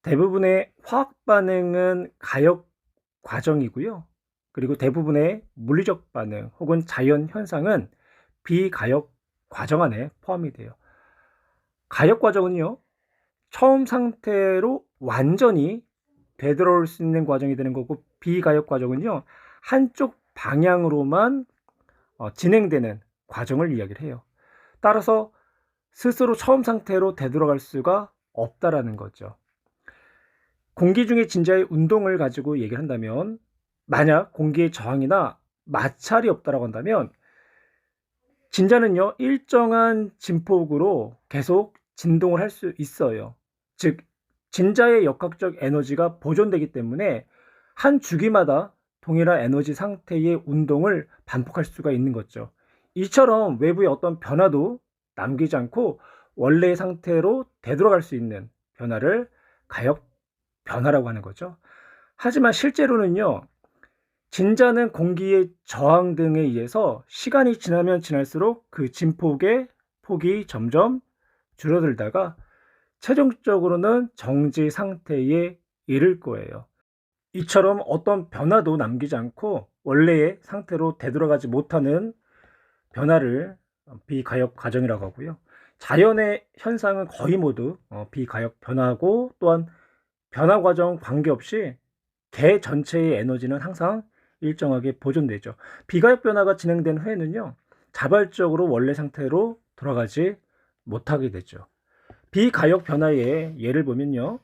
대부분의 화학 반응은 가역 과정이고요. 그리고 대부분의 물리적 반응 혹은 자연 현상은 비가역 과정 안에 포함이 돼요. 가역 과정은요, 처음 상태로 완전히 되돌아올 수 있는 과정이 되는 거고, 비가역 과정은요, 한쪽 방향으로만 진행되는 과정을 이야기를 해요. 따라서 스스로 처음 상태로 되돌아갈 수가 없다라는 거죠. 공기 중에 진자의 운동을 가지고 얘기를 한다면, 만약 공기의 저항이나 마찰이 없다라고 한다면 진자는요, 일정한 진폭으로 계속 진동을 할 수 있어요. 즉, 진자의 역학적 에너지가 보존되기 때문에 한 주기마다 동일한 에너지 상태의 운동을 반복할 수가 있는 거죠. 이처럼 외부의 어떤 변화도 남기지 않고 원래의 상태로 되돌아갈 수 있는 변화를 가역 변화라고 하는 거죠. 하지만 실제로는요, 진자는 공기의 저항 등에 의해서 시간이 지나면 지날수록 그 진폭의 폭이 점점 줄어들다가 최종적으로는 정지 상태에 이를 거예요. 이처럼 어떤 변화도 남기지 않고 원래의 상태로 되돌아가지 못하는 변화를 비가역 과정이라고 하고요. 자연의 현상은 거의 모두 비가역 변화고, 또한 변화 과정 관계없이 개 전체의 에너지는 항상 일정하게 보존되죠. 비가역 변화가 진행된 후에는요, 자발적으로 원래 상태로 돌아가지 못하게 되죠. 비가역 변화의 예를 보면요,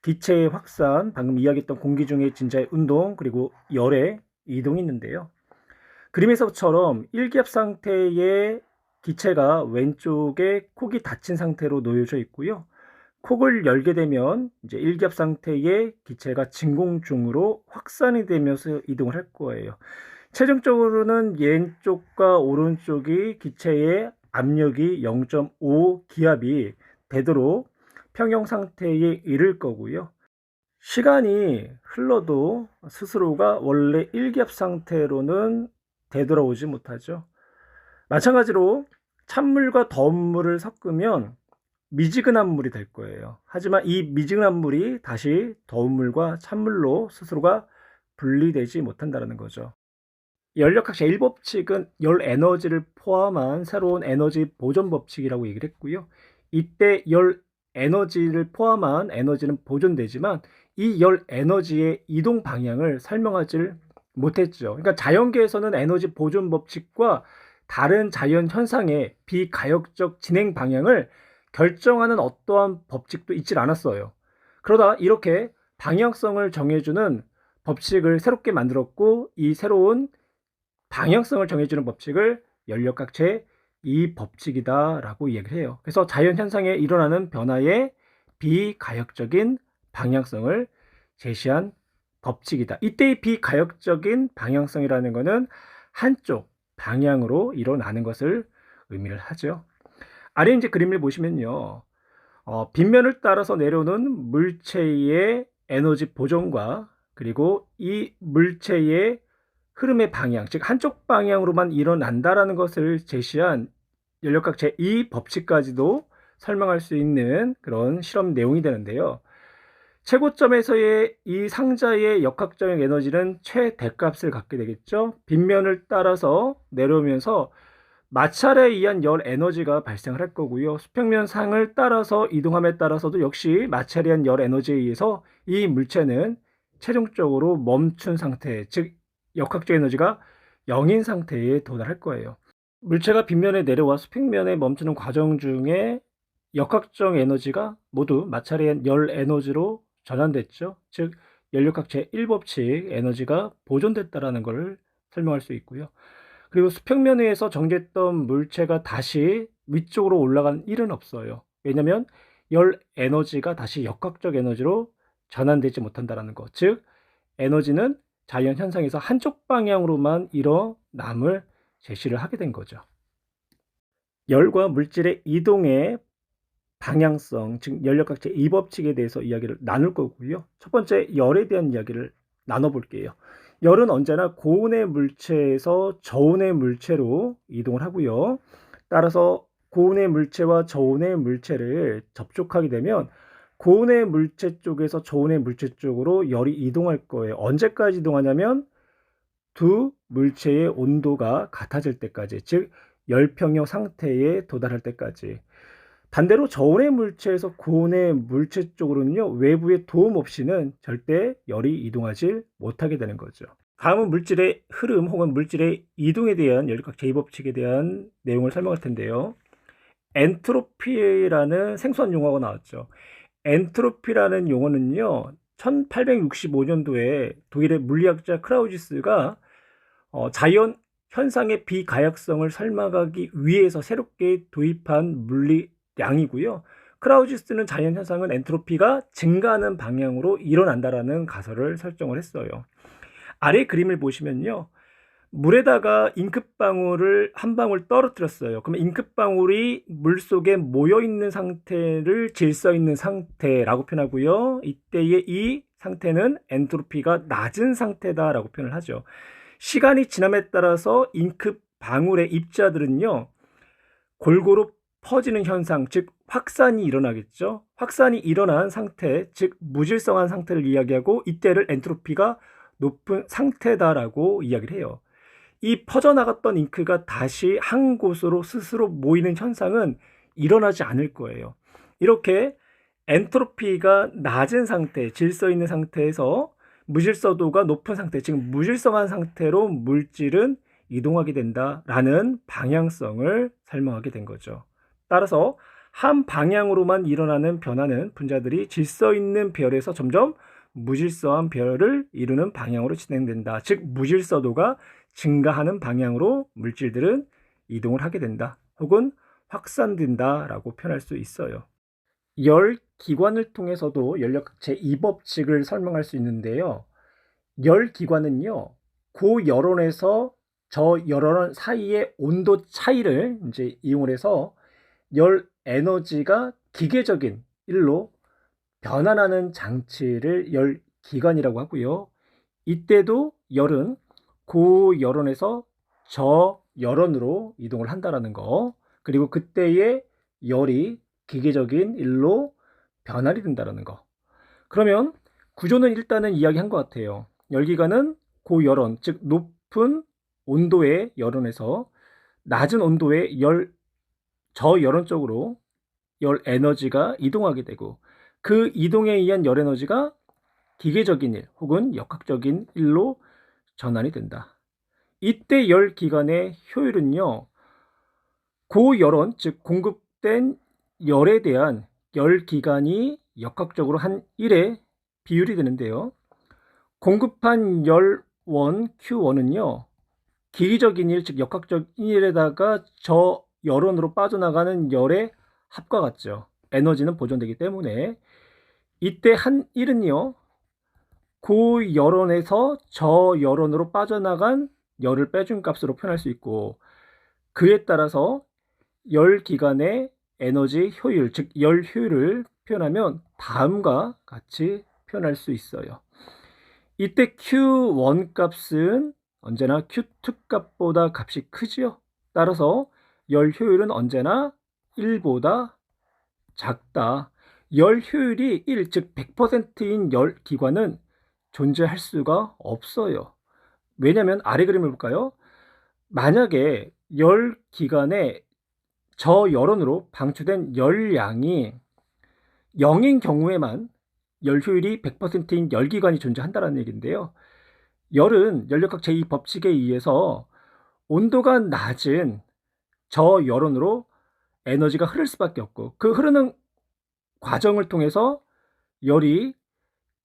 기체의 확산, 방금 이야기했던 공기 중의 진자의 운동, 그리고 열의 이동이 있는데요. 그림에서처럼 일기압 상태의 기체가 왼쪽에 콕이 닫힌 상태로 놓여져 있고요. 콕을 열게 되면 이제 일기압 상태의 기체가 진공중으로 확산이 되면서 이동을 할 거예요. 최종적으로는 왼쪽과 오른쪽이 기체의 압력이 0.5 기압이 되도록 평형 상태에 이를 거고요. 시간이 흘러도 스스로가 원래 일기압 상태로는 되돌아오지 못하죠. 마찬가지로 찬물과 더운 물을 섞으면 미지근한 물이 될 거예요. 하지만 이 미지근한 물이 다시 더운 물과 찬물로 스스로가 분리되지 못한다는 거죠. 열역학 제1법칙은 열 에너지를 포함한 새로운 에너지 보존 법칙이라고 얘기를 했고요. 이때 열 에너지를 포함한 에너지는 보존되지만 이 열 에너지의 이동 방향을 설명하지 못했죠. 그러니까 자연계에서는 에너지 보존 법칙과 다른 자연 현상의 비가역적 진행 방향을 결정하는 어떠한 법칙도 있질 않았어요. 그러다 이렇게 방향성을 정해주는 법칙을 새롭게 만들었고, 이 새로운 방향성을 정해주는 법칙을 열역학 제2법칙이다라고 얘기를 해요. 그래서 자연 현상에 일어나는 변화의 비가역적인 방향성을 제시한 법칙이다. 이때의 비가역적인 방향성이라는 것은 한쪽 방향으로 일어나는 것을 의미를 하죠. 아래 이제 그림을 보시면요, 빗면을 따라서 내려오는 물체의 에너지 보존과, 그리고 이 물체의 흐름의 방향, 즉 한쪽 방향으로만 일어난다라는 것을 제시한 연력학 제2법칙까지도 설명할 수 있는 그런 실험 내용이 되는데요. 최고점에서의 이 상자의 역학적 에너지는 최대값을 갖게 되겠죠. 빗면을 따라서 내려오면서 마찰에 의한 열 에너지가 발생을 할 거고요. 수평면 상을 따라서 이동함에 따라서도 역시 마찰에 의한 열 에너지에 의해서 이 물체는 최종적으로 멈춘 상태, 즉 역학적 에너지가 0인 상태에 도달할 거예요. 물체가 빗면에 내려와 수평면에 멈추는 과정 중에 역학적 에너지가 모두 마찰에 의한 열 에너지로 전환됐죠. 즉 연력학 제1법칙 에너지가 보존됐다라는 것을 설명할 수 있고요. 그리고 수평면 위에서 정지했던 물체가 다시 위쪽으로 올라간 일은 없어요. 왜냐하면 열 에너지가 다시 역학적 에너지로 전환되지 못한다는 것. 즉 에너지는 자연 현상에서 한쪽 방향으로만 일어남을 제시를 하게 된 거죠. 열과 물질의 이동의 방향성, 즉 열역학 제2법칙에 대해서 이야기를 나눌 거고요. 첫 번째, 열에 대한 이야기를 나눠볼게요. 열은 언제나 고온의 물체에서 저온의 물체로 이동을 하고요. 따라서 고온의 물체와 저온의 물체를 접촉하게 되면 고온의 물체 쪽에서 저온의 물체 쪽으로 열이 이동할 거예요. 언제까지 이동하냐면 두 물체의 온도가 같아질 때까지, 즉 열평형 상태에 도달할 때까지. 반대로 저온의 물체에서 고온의 물체 쪽으로는요, 외부의 도움 없이는 절대 열이 이동하지 못하게 되는 거죠. 다음은 물질의 흐름 혹은 물질의 이동에 대한 연립학 제2법칙에 대한 내용을 설명할 텐데요. 엔트로피라는 생소한 용어가 나왔죠. 엔트로피라는 용어는요, 1865년도에 독일의 물리학자 크라우지스가 자연 현상의 비가역성을 설명하기 위해서 새롭게 도입한 물리량이고요. 크라우지스는 자연 현상은 엔트로피가 증가하는 방향으로 일어난다라는 가설을 설정을 했어요. 아래 그림을 보시면요, 물에다가 잉크방울을 한 방울 떨어뜨렸어요. 그러면 잉크방울이 물 속에 모여 있는 상태를 질서 있는 상태라고 표현하고요. 이때의 이 상태는 엔트로피가 낮은 상태다라고 표현을 하죠. 시간이 지남에 따라서 잉크방울의 입자들은요, 골고루 퍼지는 현상, 즉 확산이 일어나겠죠. 확산이 일어난 상태, 즉 무질서한 상태를 이야기하고 이때를 엔트로피가 높은 상태다라고 이야기를 해요. 이 퍼져나갔던 잉크가 다시 한 곳으로 스스로 모이는 현상은 일어나지 않을 거예요. 이렇게 엔트로피가 낮은 상태, 질서 있는 상태에서 무질서도가 높은 상태, 즉 무질서한 상태로 물질은 이동하게 된다라는 방향성을 설명하게 된 거죠. 따라서 한 방향으로만 일어나는 변화는 분자들이 질서 있는 별에서 점점 무질서한 별을 이루는 방향으로 진행된다. 즉 무질서도가 증가하는 방향으로 물질들은 이동을 하게 된다. 혹은 확산된다라고 표현할 수 있어요. 열 기관을 통해서도 연력학 제2법칙을 설명할 수 있는데요. 열 기관은요, 고열원에서 저열원 사이의 온도 차이를 이제 이용을 해서 열 에너지가 기계적인 일로 변환하는 장치를 열 기관이라고 하고요. 이때도 열은 고열원에서 저열원으로 이동을 한다라는 거, 그리고 그때의 열이 기계적인 일로 변환이 된다는 거. 그러면 구조는 일단은 이야기한 것 같아요. 열기관은 고열원, 즉 높은 온도의 열원에서 낮은 온도의 저열원 쪽으로 열 에너지가 이동하게 되고, 그 이동에 의한 열 에너지가 기계적인 일 혹은 역학적인 일로 전환이 된다. 이때 열 기관의 효율은요, 고열원, 즉 공급된 열에 대한 열 기관이 역학적으로 한 1의 비율이 되는데요. 공급한 열원 Q1은요, 기계적인 일, 즉 역학적인 일에다가 저열원으로 빠져나가는 열의 합과 같죠. 에너지는 보존되기 때문에 이때 한 1은요, 고열원에서 저열원으로 빠져나간 열을 빼준 값으로 표현할 수 있고, 그에 따라서 열 기관의 에너지 효율, 즉 열 효율을 표현하면 다음과 같이 표현할 수 있어요. 이때 Q1 값은 언제나 Q2 값보다 값이 크지요. 따라서 열 효율은 언제나 1보다 작다. 열 효율이 1, 즉 100%인 열 기관은 존재할 수가 없어요. 왜냐하면 아래 그림을 볼까요? 만약에 열 기관에 저열원으로 방출된 열량이 0인 경우에만 열 효율이 100%인 열기관이 존재한다는 얘기인데요. 열은 연력학 제2법칙에 의해서 온도가 낮은 저열원으로 에너지가 흐를 수밖에 없고, 그 흐르는 과정을 통해서 열이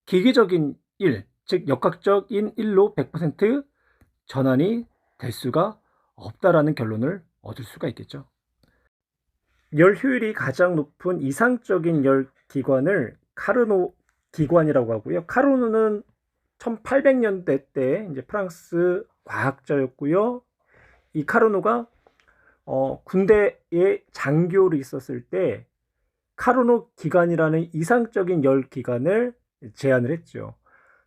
기계적인 일, 즉 역학적인 일로 100% 전환이 될 수가 없다라는 결론을 얻을 수가 있겠죠. 열 효율이 가장 높은 이상적인 열 기관을 카르노 기관이라고 하고요. 카르노는 1800년대 때 이제 프랑스 과학자였고요. 이 카르노가 군대에 장교로 있었을 때 카르노 기관이라는 이상적인 열 기관을 제안을 했죠.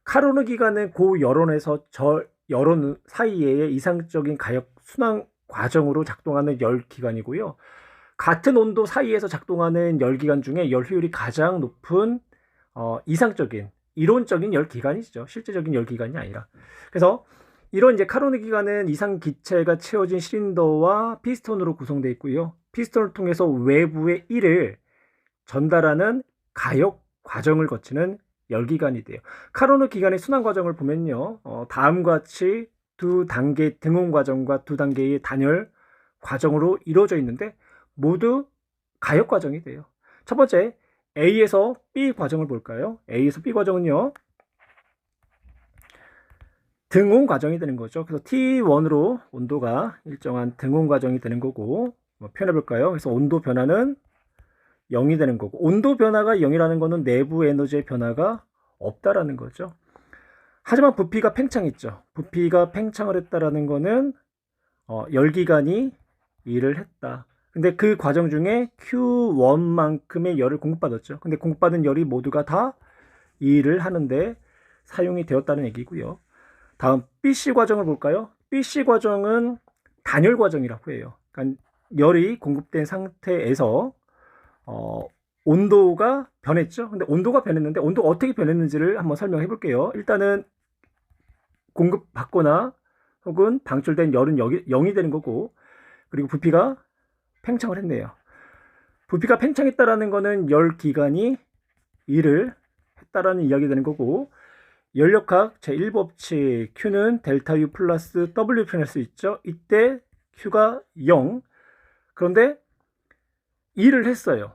카르노 기관은 고열원에서 저열원 사이의 이상적인 가역 순환 과정으로 작동하는 열 기관이고요. 같은 온도 사이에서 작동하는 열 기관 중에 열 효율이 가장 높은 이상적인 이론적인 열기관이죠. 실제적인 열기관이 아니라. 그래서 이런 이제 카로니 기관은 이상 기체가 채워진 실린더와 피스톤으로 구성되어 있고요. 피스톤을 통해서 외부의 일을 전달하는 가역 과정을 거치는 열기관이 돼요. 카로니 기관의 순환 과정을 보면요. 다음과 같이 두 단계 등온 과정과 두 단계의 단열 과정으로 이루어져 있는데 모두 가역 과정이 돼요. 첫 번째 A에서 B 과정을 볼까요? A에서 B 과정은요. 등온 과정이 되는 거죠. 그래서 T1으로 온도가 일정한 등온 과정이 되는 거고 표현해 볼까요? 그래서 온도 변화는 0이 되는 거고 온도 변화가 0이라는 거는 내부 에너지의 변화가 없다라는 거죠. 하지만 부피가 팽창했죠. 부피가 팽창을 했다라는 거는 열기관이 일을 했다. 근데 그 과정 중에 Q1만큼의 열을 공급받았죠. 근데 공급받은 열이 모두가 다 일을 하는데 사용이 되었다는 얘기고요. 다음 BC 과정을 볼까요? BC 과정은 단열 과정이라고 해요. 그러니까 열이 공급된 상태에서 온도가 변했죠. 근데 온도가 변했는데 온도가 어떻게 변했는지를 한번 설명해 볼게요. 일단은 공급받거나 혹은 방출된 열은 0이 되는 거고 그리고 부피가 팽창을 했네요. 부피가 팽창했다라는 거는 열기관이 일을 했다라는 이야기 되는 거고 열역학 제1법칙 Q는 델타 U 플러스 W 표현할 수 있죠. 이때 Q가 0 그런데 일을 했어요.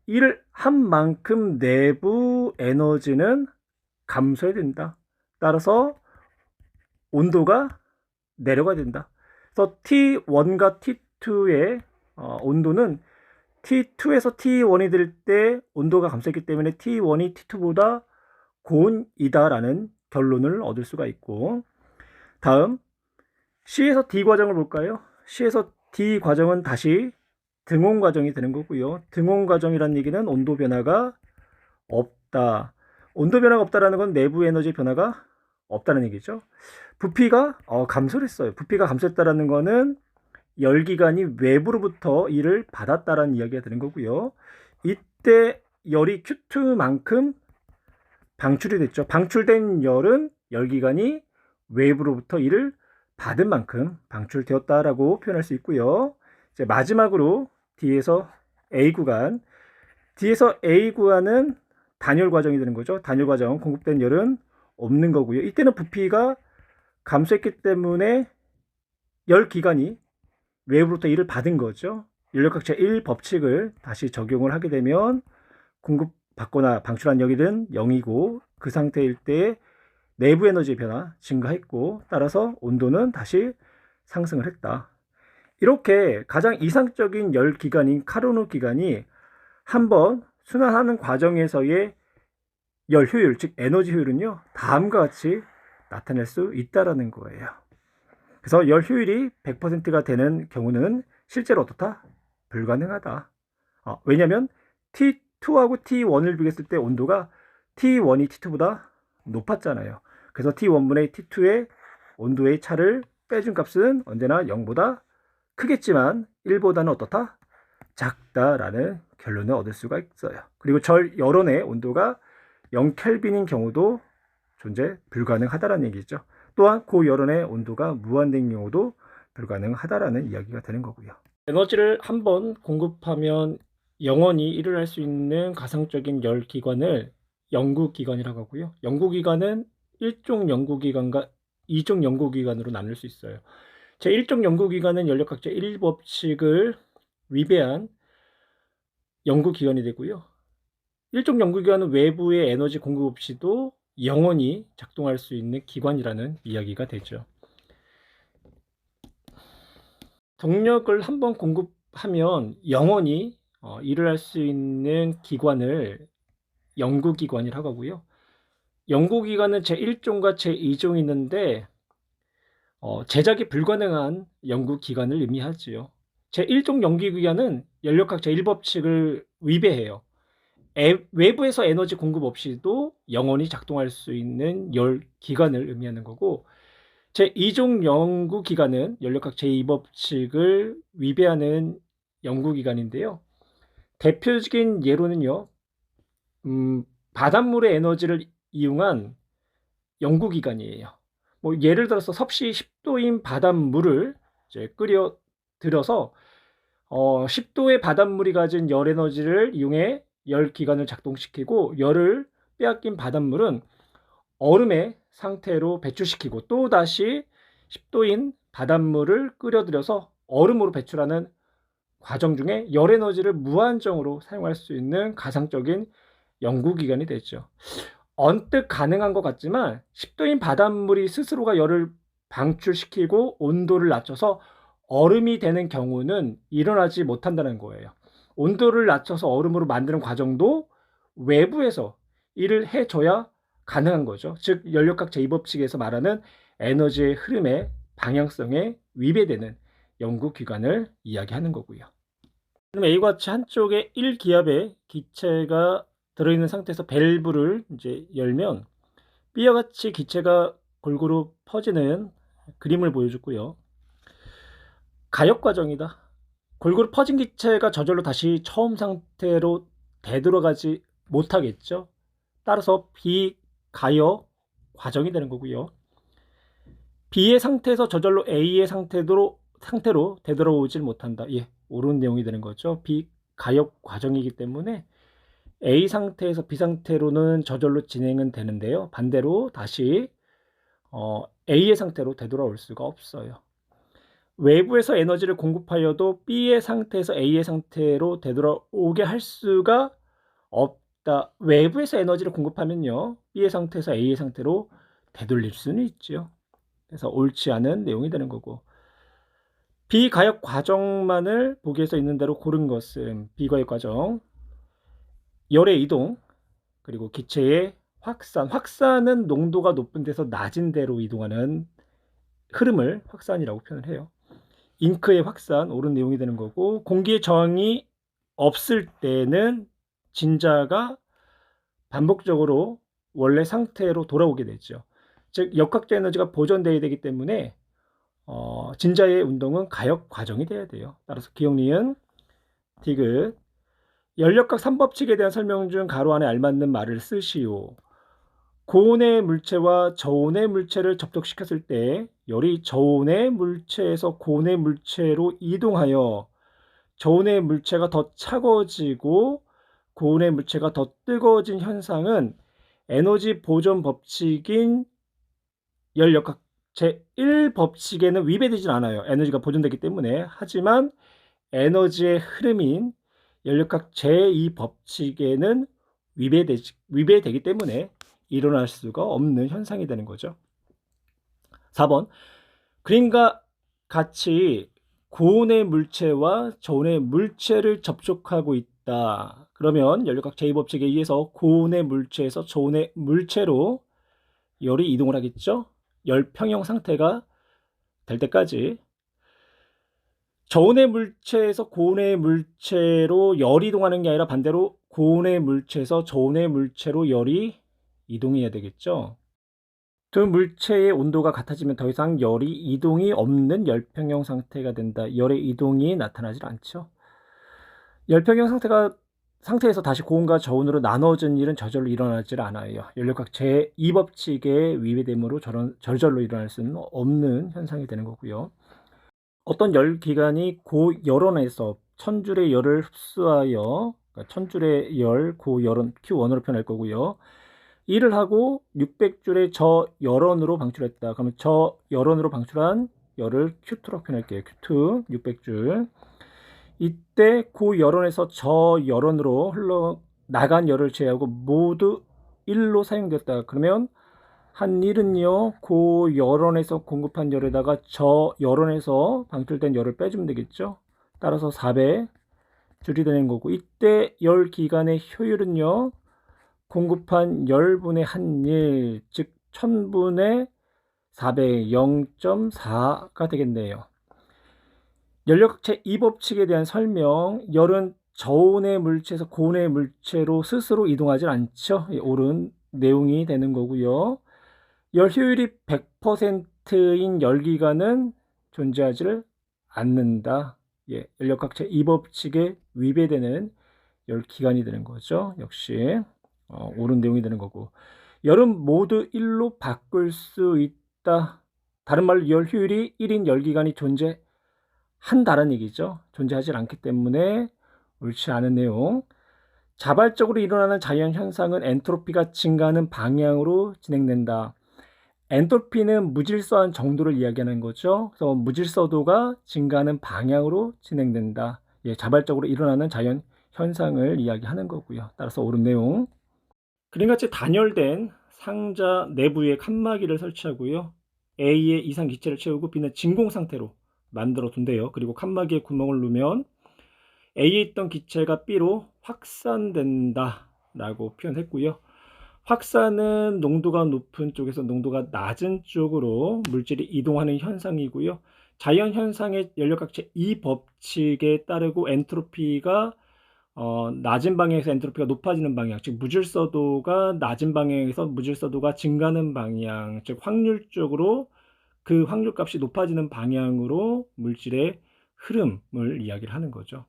일을 한 만큼 내부 에너지는 감소해야 된다. 따라서 온도가 내려가야 된다. 그래서 T1과 T2의 온도는 T2에서 T1이 될 때 온도가 감소했기 때문에 T1이 T2보다 고온이다라는 결론을 얻을 수가 있고 다음 C에서 D 과정을 볼까요? C에서 D 과정은 다시 등온 과정이 되는 거고요. 등온 과정이라는 얘기는 온도 변화가 없다. 온도 변화가 없다라는 건 내부 에너지 변화가 없다는 얘기죠. 부피가 감소를 했어요. 부피가 감소했다라는 거는 열기관이 외부로부터 일을 받았다라는 이야기가 되는 거고요. 이때 열이 Q2만큼 방출이 됐죠. 방출된 열은 열기관이 외부로부터 일을 받은 만큼 방출되었다라고 표현할 수 있고요. 이제 마지막으로 D에서 A 구간. D에서 A 구간은 단열 과정이 되는 거죠. 단열 과정 공급된 열은 없는 거고요. 이때는 부피가 감소했기 때문에 열기관이 외부로부터 일을 받은 거죠. 열역학 제1법칙을 다시 적용을 하게 되면 공급받거나 방출한 열은 0이고 그 상태일 때 내부 에너지 변화 증가했고 따라서 온도는 다시 상승을 했다. 이렇게 가장 이상적인 열 기관인 카르노 기관이 한번 순환하는 과정에서의 열 효율, 즉 에너지 효율은요 다음과 같이 나타낼 수 있다라는 거예요. 그래서 열 효율이 100%가 되는 경우는 실제로 어떻다? 불가능하다. 왜냐하면 T2하고 T1을 비교했을 때 온도가 T1이 T2보다 높았잖아요. 그래서 T1분의 T2의 온도의 차를 빼준 값은 언제나 0보다 크겠지만 1보다는 어떻다? 작다라는 결론을 얻을 수가 있어요. 그리고 절 열원의 온도가 0켈빈인 경우도 존재 불가능하다라는 얘기죠. 또한 고열원의 온도가 무한대인 경우도 불가능하다라는 이야기가 되는 거고요. 에너지를 한번 공급하면 영원히 일을 할 수 있는 가상적인 열기관을 연구기관이라고 하고요. 연구기관은 1종 연구기관과 2종 연구기관으로 나눌 수 있어요. 제1종 연구기관은 연력학 제1법칙을 위배한 연구기관이 되고요. 1종 연구기관은 외부의 에너지 공급 없이도 영원히 작동할 수 있는 기관이라는 이야기가 되죠. 동력을 한번 공급하면 영원히 일을 할 수 있는 기관을 연구기관이라고 하고요. 연구기관은 제1종과 제2종이 있는데 제작이 불가능한 연구기관을 의미하지요. 제1종 연구기관은 연력학 제1법칙을 위배해요. 외부에서 에너지 공급 없이도 영원히 작동할 수 있는 열기관을 의미하는 거고 제2종 연구기관은 연력학 제2법칙을 위배하는 연구기관인데요. 대표적인 예로는요. 바닷물의 에너지를 이용한 연구기관이에요. 뭐 예를 들어서 섭씨 10도인 바닷물을 이제 끓여 들여서 10도의 바닷물이 가진 열 에너지를 이용해 열 기관을 작동시키고, 열을 빼앗긴 바닷물은 얼음의 상태로 배출시키고, 또 다시 10도인 바닷물을 끓여들여서 얼음으로 배출하는 과정 중에 열 에너지를 무한정으로 사용할 수 있는 가상적인 연구기관이 되죠. 언뜻 가능한 것 같지만 10도인 바닷물이 스스로가 열을 방출시키고 온도를 낮춰서 얼음이 되는 경우는 일어나지 못한다는 거예요. 온도를 낮춰서 얼음으로 만드는 과정도 외부에서 일을 해줘야 가능한 거죠. 즉 연력학 제2법칙에서 말하는 에너지의 흐름의 방향성에 위배되는 연구기관을 이야기하는 거고요. 그럼 A과 같이 한쪽에 1기압의 기체가 들어있는 상태에서 밸브를 이제 열면 B와 같이 기체가 골고루 퍼지는 그림을 보여줬고요. 가역 과정이다. 골고루 퍼진 기체가 저절로 다시 처음 상태로 되돌아가지 못하겠죠. 따라서 비가역 과정이 되는 거고요. B의 상태에서 저절로 A의 상태로 되돌아오질 못한다. 예, 옳은 내용이 되는 거죠. 비가역 과정이기 때문에 A 상태에서 B 상태로는 저절로 진행은 되는데요. 반대로 다시 A의 상태로 되돌아올 수가 없어요. 외부에서 에너지를 공급하여도 B의 상태에서 A의 상태로 되돌아오게 할 수가 없다. 외부에서 에너지를 공급하면요, B의 상태에서 A의 상태로 되돌릴 수는 있죠. 그래서 옳지 않은 내용이 되는 거고, 비가역 과정만을 보기에서 있는 대로 고른 것은 비가역 과정, 열의 이동, 그리고 기체의 확산은 농도가 높은 데서 낮은 데로 이동하는 흐름을 확산이라고 표현을 해요. 잉크의 확산, 옳은 내용이 되는 거고, 공기의 저항이 없을 때는 진자가 반복적으로 원래 상태로 돌아오게 되죠. 즉 역학적 에너지가 보존되어야 되기 때문에 진자의 운동은 가역 과정이 돼야 돼요. 따라서 기억니은 디귿. 열역학 3법칙에 대한 설명 중 가로 안에 알맞는 말을 쓰시오. 고온의 물체와 저온의 물체를 접촉시켰을 때 열이 저온의 물체에서 고온의 물체로 이동하여 저온의 물체가 더 차가워지고 고온의 물체가 더 뜨거워진 현상은 에너지 보존 법칙인 열역학 제1법칙에는 위배되진 않아요. 에너지가 보존되기 때문에. 하지만 에너지의 흐름인 열역학 제2법칙에는 위배되기 때문에 일어날 수가 없는 현상이 되는 거죠. 4번, 그림과 같이 고온의 물체와 저온의 물체를 접촉하고 있다. 그러면 열역학 제2법칙에 의해서 고온의 물체에서 저온의 물체로 열이 이동을 하겠죠. 열 평형 상태가 될 때까지. 저온의 물체에서 고온의 물체로 열이 이동하는 게 아니라 반대로 고온의 물체에서 저온의 물체로 열이 이동해야 되겠죠. 두 물체의 온도가 같아지면 더 이상 열이 이동이 없는 열평형 상태가 된다. 열의 이동이 나타나질 않죠. 열평형 상태에서 다시 고온과 저온으로 나눠진 일은 저절로 일어나질 않아요. 연력학 제2법칙의 위배됨으로 저절로 일어날 수는 없는 현상이 되는 거고요. 어떤 열기관이 고열원에서 천줄의 열을 흡수하여, 그러니까 천줄의 열, 고열원, Q1으로 표현할 거고요. 일을 하고 600줄의 저열원으로 방출했다. 그러면 저열원으로 방출한 열을 Q2라고 표현할게요. Q2, 600줄. 이때 고열원에서 저열원으로 흘러나간 열을 제외하고 모두 1로 사용됐다. 그러면 한 일은요, 고열원에서 공급한 열에다가 저열원에서 방출된 열을 빼주면 되겠죠. 따라서 400줄이 되는 거고, 이때 열 기간의 효율은요, 공급한 열분의 한 일, 즉 1000분의 400, 0.4가 되겠네요. 열역학 제2법칙에 대한 설명, 열은 저온의 물체에서 고온의 물체로 스스로 이동하지 않죠. 옳은 내용이 되는 거고요. 열 효율이 100%인 열기관은 존재하지를 않는다. 예, 열역학 제2법칙에 위배되는 열기관이 되는 거죠. 역시 옳은 내용이 되는 거고, 열은 모두 1로 바꿀 수 있다. 다른 말로 열 효율이 1인 열기관이 존재한다는 얘기죠. 존재하지 않기 때문에 옳지 않은 내용. 자발적으로 일어나는 자연 현상은 엔트로피가 증가하는 방향으로 진행된다. 엔트로피는 무질서한 정도를 이야기하는 거죠. 그래서 무질서도가 증가하는 방향으로 진행된다. 예, 자발적으로 일어나는 자연 현상을 이야기하는 거고요. 따라서 옳은 내용. 그림같이 단열된 상자 내부에 칸막이를 설치하고요. A의 이상 기체를 채우고 B는 진공 상태로 만들어 둔대요. 그리고 칸막이에 구멍을 누면 A에 있던 기체가 B로 확산된다 라고 표현했고요. 확산은 농도가 높은 쪽에서 농도가 낮은 쪽으로 물질이 이동하는 현상이고요. 자연 현상의 연력학체 이 법칙에 따르고 엔트로피가 낮은 방향에서 엔트로피가 높아지는 방향, 즉 무질서도가 낮은 방향에서 무질서도가 증가하는 방향, 즉 확률적으로 그 확률값이 높아지는 방향으로 물질의 흐름을 이야기를 하는 거죠.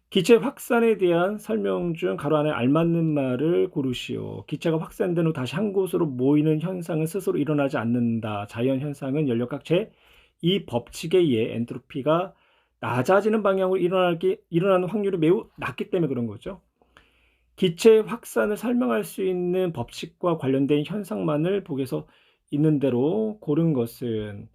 기체 확산에 대한 설명 중 가로 안에 알맞는 말을 고르시오. 기체가 확산된 후 다시 한 곳으로 모이는 현상은 스스로 일어나지 않는다. 자연 현상은 연력학 제2 법칙에 의해 엔트로피가 낮아지는 방향으로 일어나는 확률이 매우 낮기 때문에 그런 거죠. 기체 확산을 설명할 수 있는 법칙과 관련된 현상만을 보고서 있는 대로 고른 것은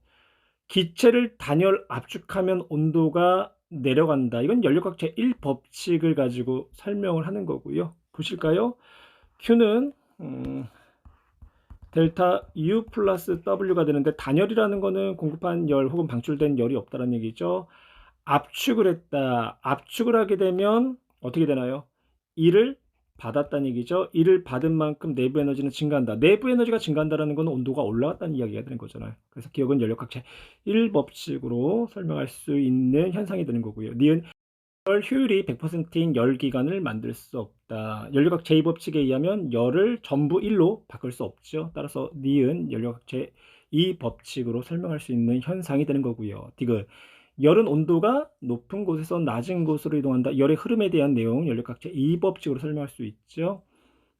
기체를 단열 압축하면 온도가 내려간다. 이건 연력학 제1 법칙을 가지고 설명을 하는 거고요. 보실까요? Q는 델타 U 플러스 W가 되는데 단열이라는 거는 공급한 열 혹은 방출된 열이 없다는 얘기죠. 압축을 했다. 압축을 하게 되면 어떻게 되나요? E를 받았다는 얘기죠. E를 받은 만큼 내부 에너지는 증가한다. 내부 에너지가 증가한다는 건 온도가 올라갔다는 이야기가 되는 거잖아요. 그래서 기억은 연력학체 1법칙으로 설명할 수 있는 현상이 되는 거고요. 니은 열 효율이 100%인 열기관을 만들 수 없다. 연력학 제2법칙에 의하면 열을 전부 1로 바꿀 수 없죠. 따라서 니은 연력학 제2법칙으로 설명할 수 있는 현상이 되는 거고요. 디귿 열은 온도가 높은 곳에서 낮은 곳으로 이동한다. 열의 흐름에 대한 내용 연력학 제2법칙으로 설명할 수 있죠.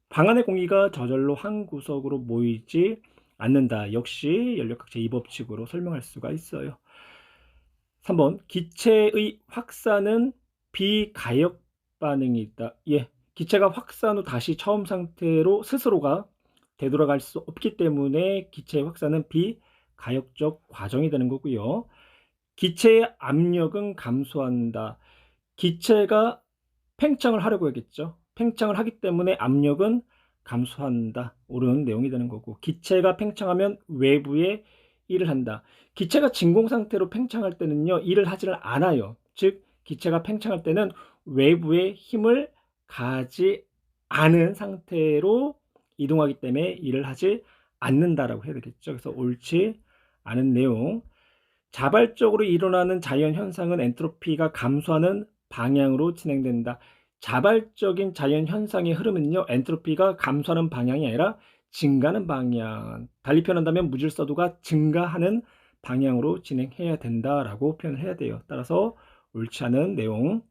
방 안의 공기가 저절로 한 구석으로 모이지 않는다. 역시 연력학 제2법칙으로 설명할 수가 있어요. 3번 기체의 확산은 비가역 반응이 있다. 예, 기체가 확산 후 다시 처음 상태로 스스로가 되돌아갈 수 없기 때문에 기체의 확산은 비가역적 과정이 되는 거고요. 기체의 압력은 감소한다. 기체가 팽창을 하려고 했겠죠. 팽창을 하기 때문에 압력은 감소한다. 옳은 내용이 되는 거고, 기체가 팽창하면 외부에 일을 한다. 기체가 진공 상태로 팽창할 때는요, 일을 하지를 않아요. 즉 기체가 팽창할 때는 외부에 힘을 가지 않은 상태로 이동하기 때문에 일을 하지 않는다라고 해야 되겠죠. 그래서 옳지 않은 내용. 자발적으로 일어나는 자연 현상은 엔트로피가 감소하는 방향으로 진행된다. 자발적인 자연 현상의 흐름은요, 엔트로피가 감소하는 방향이 아니라 증가하는 방향. 달리 표현한다면 무질서도가 증가하는 방향으로 진행해야 된다라고 표현을 해야 돼요. 따라서 옳지 않은 내용.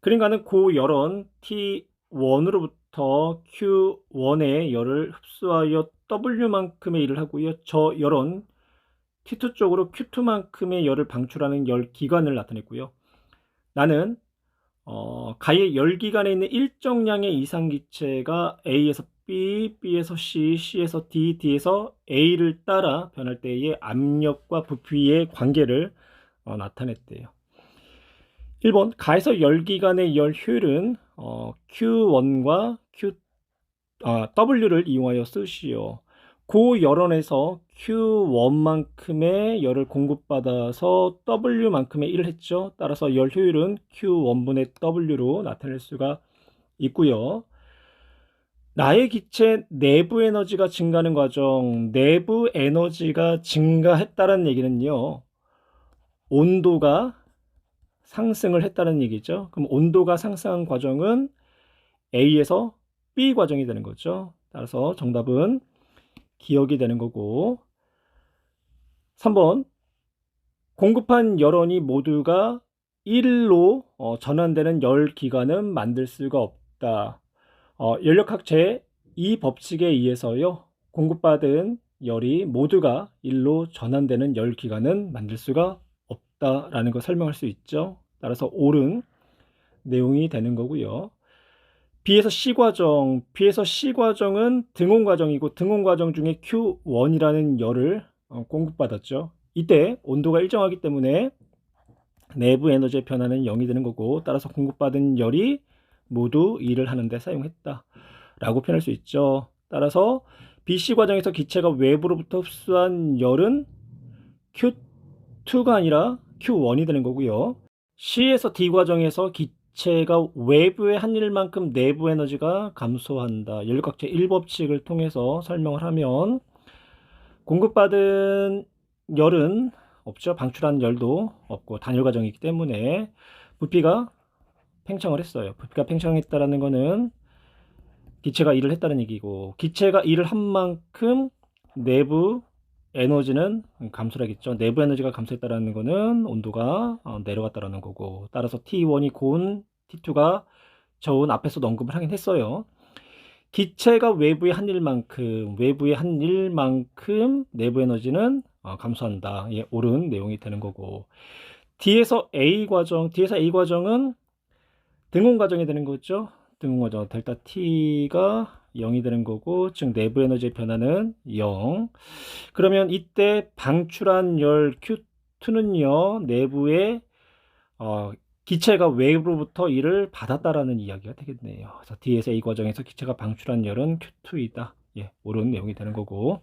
그림과는 고열원 T1으로부터 Q1의 열을 흡수하여 W만큼의 일을 하고요. 저 열원 T2 쪽으로 Q2만큼의 열을 방출하는 열기관을 나타냈고요. 나는 가의 열기관에 있는 일정량의 이상기체가 A에서 B, B에서 C, C에서 D, D에서 A를 따라 변할 때의 압력과 부피의 관계를 나타냈대요. 1번 가에서 열기관의 열 효율은 Q1과 W를 이용하여 쓰시오. 고열원에서 Q1만큼의 열을 공급받아서 W만큼의 일을 했죠. 따라서 열 효율은 Q1분의 W로 나타낼 수가 있고요. 나의 기체 내부 에너지가 증가하는 과정, 내부 에너지가 증가했다는 얘기는요, 온도가 상승을 했다는 얘기죠. 그럼 온도가 상승한 과정은 A에서 B 과정이 되는 거죠. 따라서 정답은 기억이 되는 거고, 3번 공급한 열원이 모두가 1로 전환되는 열기관은 만들 수가 없다. 연력학 제2 법칙에 의해서요. 공급받은 열이 모두가 1로 전환되는 열 기관은 만들 수가 없다라는 걸 설명할 수 있죠. 따라서 옳은 내용이 되는 거고요. B에서 C 과정은 등온 과정이고 등온 과정 중에 Q1이라는 열을 공급받았죠. 이때 온도가 일정하기 때문에 내부 에너지의 변화는 0이 되는 거고, 따라서 공급받은 열이 모두 일을 하는데 사용했다 라고 표현할 수 있죠. 따라서 BC 과정에서 기체가 외부로부터 흡수한 열은 Q2가 아니라 Q1이 되는 거고요. C에서 D 과정에서 기체가 외부의 한 일만큼 내부 에너지가 감소한다. 연력학 제1법칙을 통해서 설명을 하면 공급받은 열은 없죠. 방출한 열도 없고 단열 과정이기 때문에 부피가 팽창을 했어요. 부피가 팽창했다라는 거는 기체가 일을 했다는 얘기고, 기체가 일을 한 만큼 내부 에너지는 감소하겠죠. 내부 에너지가 감소했다라는 거는 온도가 내려갔다라는 거고, 따라서 T1이 고온, T2가 저온, 앞에서도 언급을 하긴 했어요. 기체가 외부의 한 일만큼 내부 에너지는 감소한다. 예, 옳은 내용이 되는 거고, D에서 A 과정은 등온 과정이 되는 거죠. 등온 과정 델타 T가 0이 되는 거고, 즉 내부 에너지의 변화는 0. 그러면 이때 방출한 열 Q2는요, 내부의 기체가 외부로부터 일을 받았다라는 이야기가 되겠네요. 그래서 D에서 A 과정에서 기체가 방출한 열은 Q2이다. 예, 옳은 내용이 되는 거고.